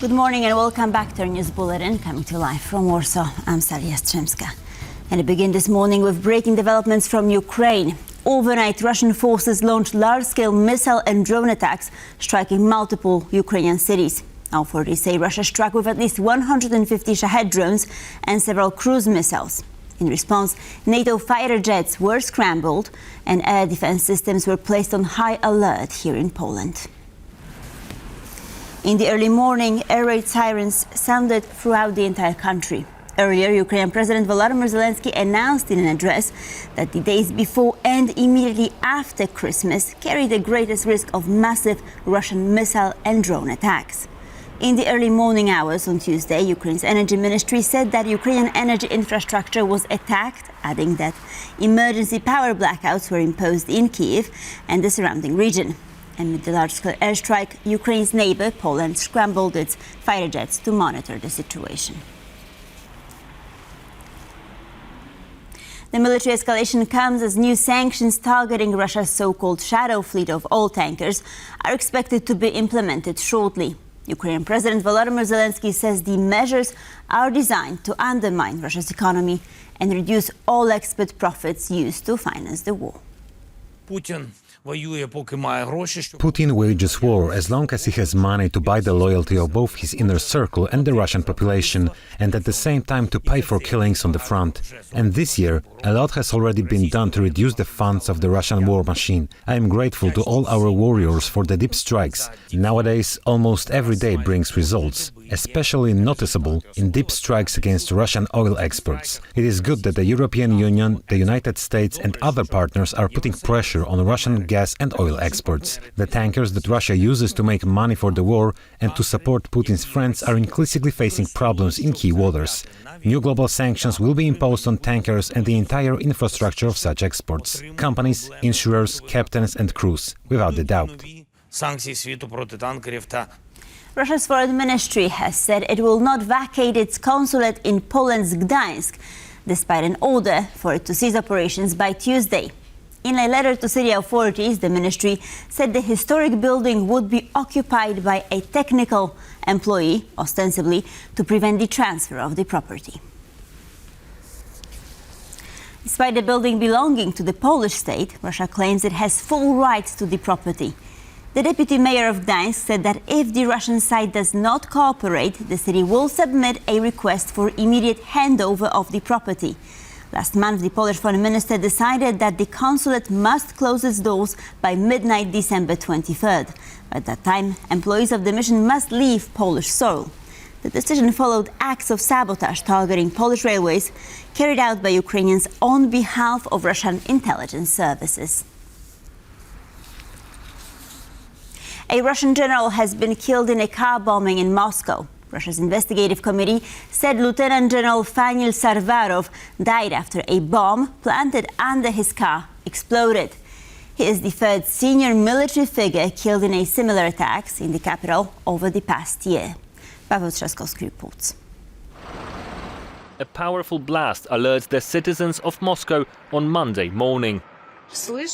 Good morning and welcome back to our news bulletin, coming to live from Warsaw. I'm Salia Strzemska. And we begin this morning with breaking developments from Ukraine. Overnight, Russian forces launched large-scale missile and drone attacks, striking multiple Ukrainian cities. Authorities say Russia struck with at least 150 Shahed drones and several cruise missiles. In response, NATO fighter jets were scrambled and air defense systems were placed on high alert here in Poland. In the early morning, air raid sirens sounded throughout the entire country. Earlier, Ukrainian President Volodymyr Zelensky announced in an address that the days before and immediately after Christmas carry the greatest risk of massive Russian missile and drone attacks. In the early morning hours on Tuesday, Ukraine's energy ministry said that Ukrainian energy infrastructure was attacked, adding that emergency power blackouts were imposed in Kyiv and the surrounding region. Amid the large-scale airstrike, Ukraine's neighbor, Poland, scrambled its fighter jets to monitor the situation. The military escalation comes as new sanctions targeting Russia's so-called shadow fleet of oil tankers are expected to be implemented shortly. Ukrainian President Volodymyr Zelensky says the measures are designed to undermine Russia's economy and reduce all export profits used to finance the war. Putin wages war as long as he has money to buy the loyalty of both his inner circle and the Russian population, and at the same time to pay for killings on the front. And this year, a lot has already been done to reduce the funds of the Russian war machine. I am grateful to all our warriors for the deep strikes. Nowadays, almost every day brings results, especially noticeable in deep strikes against Russian oil exports. It is good that the European Union, the United States and other partners are putting pressure on Russian gas and oil exports. The tankers that Russia uses to make money for the war and to support Putin's friends are increasingly facing problems in key waters. New global sanctions will be imposed on tankers and the entire infrastructure of such exports: companies, insurers, captains and crews, without a doubt. Russia's foreign ministry has said it will not vacate its consulate in Poland's Gdańsk, despite an order for it to cease operations by Tuesday. In a letter to city authorities, the ministry said the historic building would be occupied by a technical employee, ostensibly, to prevent the transfer of the property. Despite the building belonging to the Polish state, Russia claims it has full rights to the property. The deputy mayor of Gdańsk said that if the Russian side does not cooperate, the city will submit a request for immediate handover of the property. Last month, the Polish foreign minister decided that the consulate must close its doors by midnight December 23rd. At that time, employees of the mission must leave Polish soil. The decision followed acts of sabotage targeting Polish railways carried out by Ukrainians on behalf of Russian intelligence services. A Russian general has been killed in a car bombing in Moscow. Russia's investigative committee said Lieutenant General Fanil Sarvarov died after a bomb planted under his car exploded. He is the third senior military figure killed in a similar attacks in the capital over the past year. Paweł Trzaskowski reports. A powerful blast alerts the citizens of Moscow on Monday morning.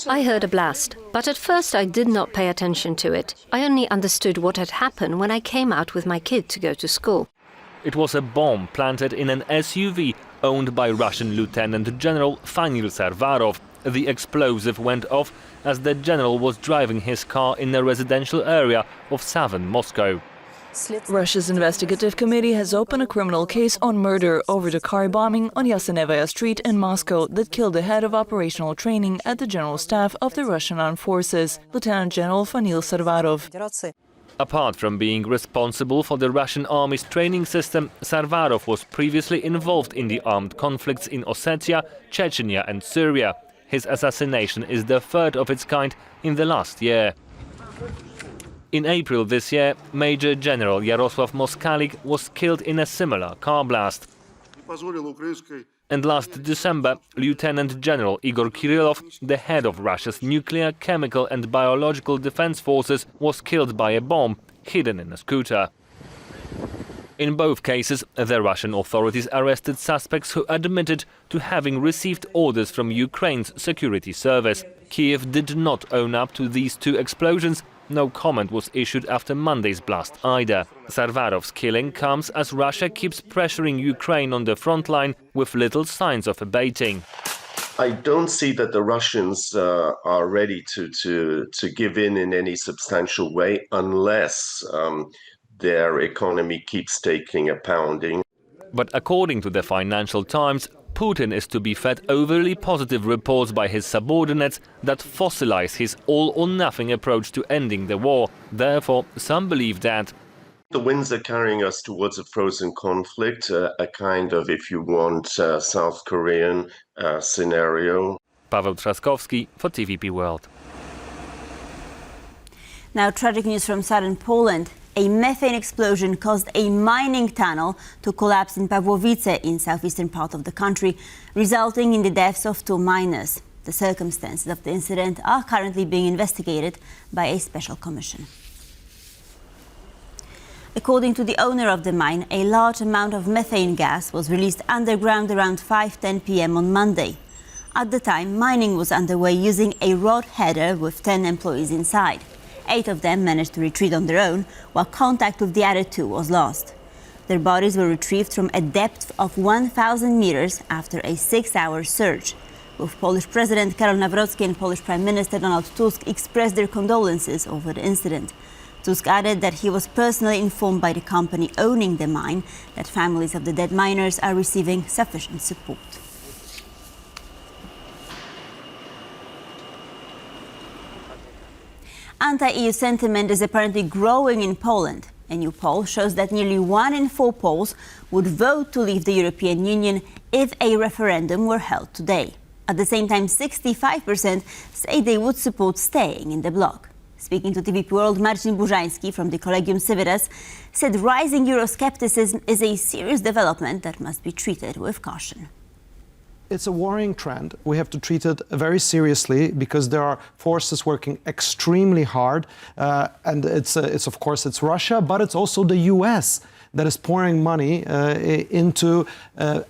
I heard a blast, but at first I did not pay attention to it. I only understood what had happened when I came out with my kid to go to school. It was a bomb planted in an SUV owned by Russian Lieutenant General Fanil Sarvarov. The explosive went off as the general was driving his car in a residential area of southern Moscow. Russia's investigative committee has opened a criminal case on murder over the car bombing on Yasenevaya Street in Moscow that killed the head of operational training at the General Staff of the Russian Armed Forces, Lieutenant General Fanil Sarvarov. Apart from being responsible for the Russian army's training system, Sarvarov was previously involved in the armed conflicts in Ossetia, Chechnya and Syria. His assassination is the third of its kind in the last year. In April this year, Major General Jarosław Moskalik was killed in a similar car blast. And last December, Lieutenant General Igor Kirillov, the head of Russia's nuclear, chemical and biological defense forces, was killed by a bomb hidden in a scooter. In both cases, the Russian authorities arrested suspects who admitted to having received orders from Ukraine's security service. Kiev did not own up to these two explosions, No comment was issued after Monday's blast either. Sarvarov's killing comes as Russia keeps pressuring Ukraine on the front line with little signs of abating. I don't see that the Russians are ready to give in any substantial way unless their economy keeps taking a pounding. But according to the Financial Times, Putin is to be fed overly positive reports by his subordinates that fossilize his all-or-nothing approach to ending the war. Therefore, some believe that the winds are carrying us towards a frozen conflict, a kind of, if you want, South Korean scenario. Paweł Trzaskowski for TVP World. Now, tragic news from southern Poland. A methane explosion caused a mining tunnel to collapse in Pawłowice in southeastern part of the country, resulting in the deaths of 2 miners. The circumstances of the incident are currently being investigated by a special commission. According to the owner of the mine, a large amount of methane gas was released underground around 5:10 p.m. on Monday. At the time, mining was underway using a rod header with 10 employees inside. 8 of them managed to retreat on their own, while contact with the other 2 was lost. Their bodies were retrieved from a depth of 1,000 meters after a 6-hour search. Both Polish President Karol Nawrocki and Polish Prime Minister Donald Tusk expressed their condolences over the incident. Tusk added that he was personally informed by the company owning the mine that families of the dead miners are receiving sufficient support. Anti-EU sentiment is apparently growing in Poland. A new poll shows that nearly 1 in 4 Poles would vote to leave the European Union if a referendum were held today. At the same time, 65% say they would support staying in the bloc. Speaking to TVP World, Marcin Burzański from the Collegium Civitas said rising Euroscepticism is a serious development that must be treated with caution. It's a worrying trend. We have to treat it very seriously because there are forces working extremely hard, and it's of course it's Russia, but it's also the US that is pouring money into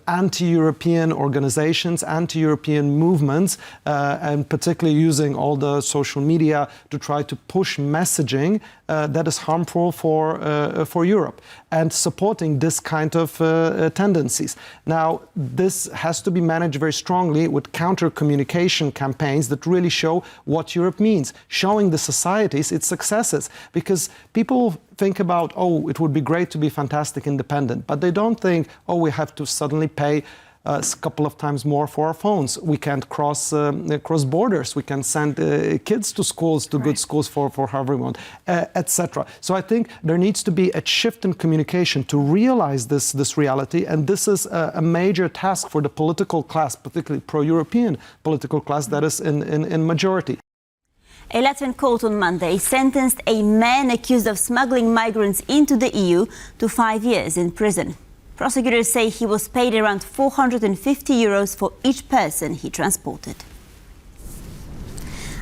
anti-European organizations, anti-European movements, and particularly using all the social media to try to push messaging that is harmful for Europe and supporting this kind of tendencies. Now, this has to be managed very strongly with counter-communication campaigns that really show what Europe means, showing the societies its successes, because people think about, oh, it would be great to be fantastic independent, but they don't think, oh, we have to suddenly pay a couple of times more for our phones. We can't cross borders. We can send kids to schools, to good schools for however we want, etc. So I think there needs to be a shift in communication to realize this reality, and this is a major task for the political class, particularly pro-European political class that is in majority. A Latvian court on Monday sentenced a man accused of smuggling migrants into the EU to 5 years in prison. Prosecutors say he was paid around 450 euros for each person he transported.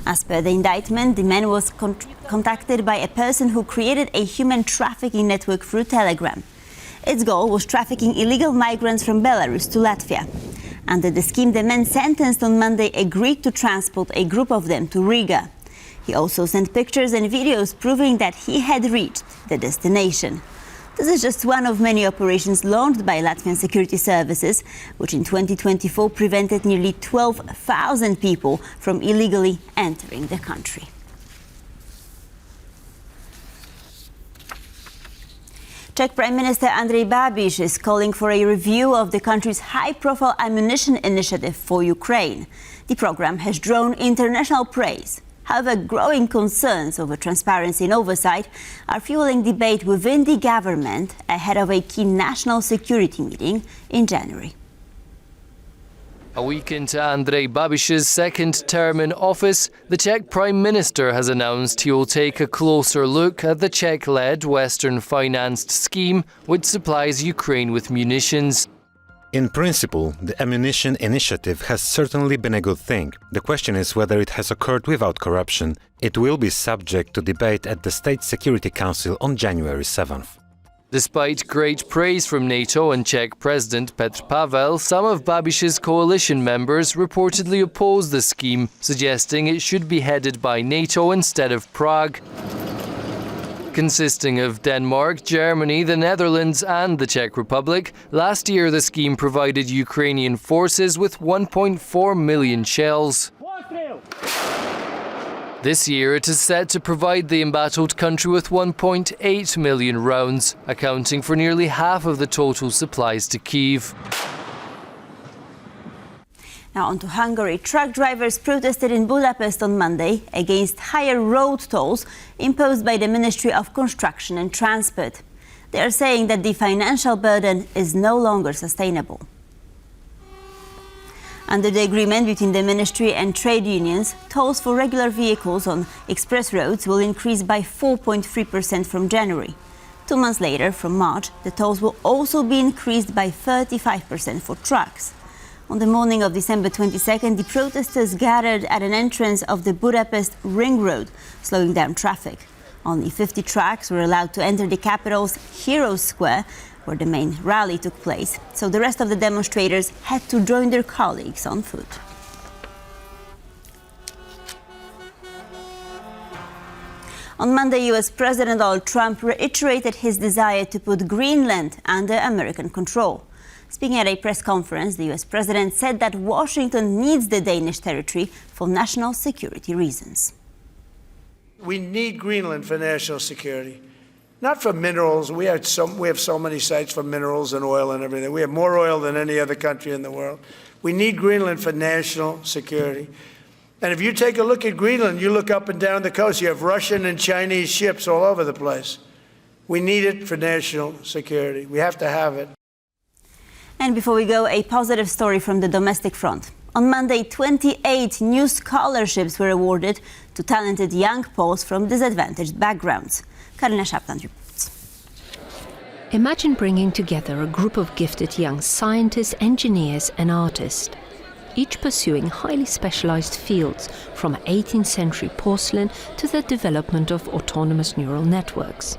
As per the indictment, the man was contacted by a person who created a human trafficking network through Telegram. Its goal was trafficking illegal migrants from Belarus to Latvia. Under the scheme, the man sentenced on Monday agreed to transport a group of them to Riga. He also sent pictures and videos proving that he had reached the destination. This is just one of many operations launched by Latvian security services, which in 2024 prevented nearly 12,000 people from illegally entering the country. Czech Prime Minister Andrej Babiš is calling for a review of the country's high-profile ammunition initiative for Ukraine. The program has drawn international praise. However, growing concerns over transparency and oversight are fueling debate within the government ahead of a key national security meeting in January. A week into Andrej Babiš's second term in office, the Czech Prime Minister has announced he will take a closer look at the Czech-led Western-financed scheme which supplies Ukraine with munitions. In principle, the ammunition initiative has certainly been a good thing. The question is whether it has occurred without corruption. It will be subject to debate at the State Security Council on January 7th. Despite great praise from NATO and Czech President Petr Pavel, some of Babiš's coalition members reportedly oppose the scheme, suggesting it should be headed by NATO instead of Prague. Consisting of Denmark, Germany, the Netherlands and the Czech Republic, last year the scheme provided Ukrainian forces with 1.4 million shells. This year it is set to provide the embattled country with 1.8 million rounds, accounting for nearly half of the total supplies to Kyiv. Now on to Hungary. Truck drivers protested in Budapest on Monday against higher road tolls imposed by the Ministry of Construction and Transport. They are saying that the financial burden is no longer sustainable. Under the agreement between the ministry and trade unions, tolls for regular vehicles on express roads will increase by 4.3% from January. 2 months later, from March, the tolls will also be increased by 35% for trucks. On the morning of December 22nd, the protesters gathered at an entrance of the Budapest Ring Road, slowing down traffic. Only 50 trucks were allowed to enter the capital's Heroes Square, where the main rally took place. So the rest of the demonstrators had to join their colleagues on foot. On Monday, US President Donald Trump reiterated his desire to put Greenland under American control. Speaking at a press conference, the US president said that Washington needs the Danish territory for national security reasons. We need Greenland for national security, not for minerals. We have so many sites for minerals and oil and everything. We have more oil than any other country in the world. We need Greenland for national security. And if you take a look at Greenland, you look up and down the coast, you have Russian and Chinese ships all over the place. We need it for national security. We have to have it. And before we go, a positive story from the domestic front. On Monday, 28 new scholarships were awarded to talented young Poles from disadvantaged backgrounds. Karina Szaptan reports. Imagine bringing together a group of gifted young scientists, engineers and artists, each pursuing highly specialized fields, from 18th century porcelain to the development of autonomous neural networks.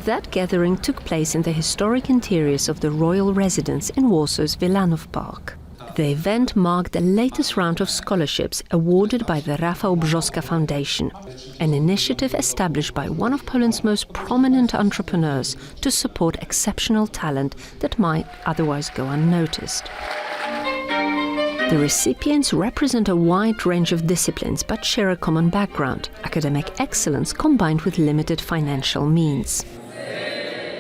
That gathering took place in the historic interiors of the royal residence in Warsaw's Wilanów Park. The event marked the latest round of scholarships awarded by the Rafał Brzoska Foundation, an initiative established by one of Poland's most prominent entrepreneurs to support exceptional talent that might otherwise go unnoticed. The recipients represent a wide range of disciplines but share a common background: academic excellence combined with limited financial means.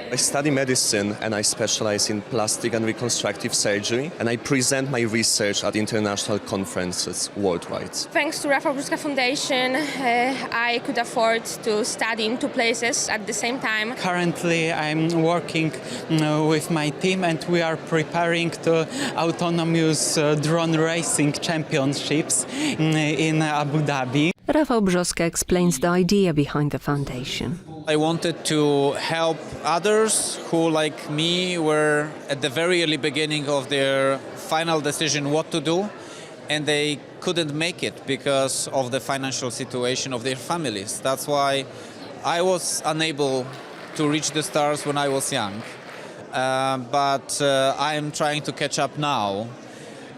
I study medicine and I specialize in plastic and reconstructive surgery, and I present my research at international conferences worldwide. Thanks to Rafał Brzoska Foundation, I could afford to study in two places at the same time. Currently, I'm working with my team and we are preparing to autonomous drone racing championships in Abu Dhabi. Rafał Brzoska explains the idea behind the foundation. I wanted to help others who, like me, were at the very early beginning of their final decision what to do, and they couldn't make it because of the financial situation of their families. That's why I was unable to reach the stars when I was young. But I am trying to catch up now,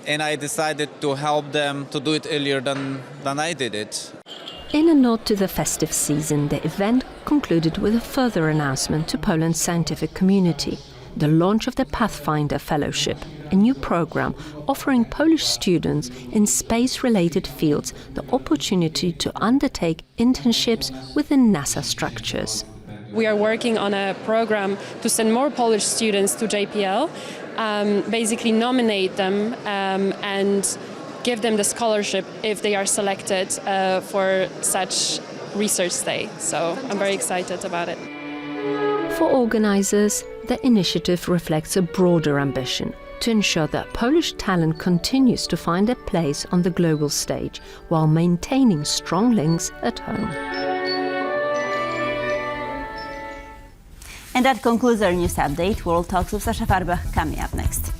and I decided to help them to do it earlier than I did it. In a nod to the festive season, the event concluded with a further announcement to Poland's scientific community: the launch of the Pathfinder Fellowship, a new program offering Polish students in space-related fields the opportunity to undertake internships within NASA structures. We are working on a program to send more Polish students to JPL, basically nominate them and give them the scholarship if they are selected for such research stay. So I'm very excited about it. For organizers, the initiative reflects a broader ambition to ensure that Polish talent continues to find a place on the global stage while maintaining strong links at home. And that concludes our news update. World Talks with Sasha Farbach coming up next.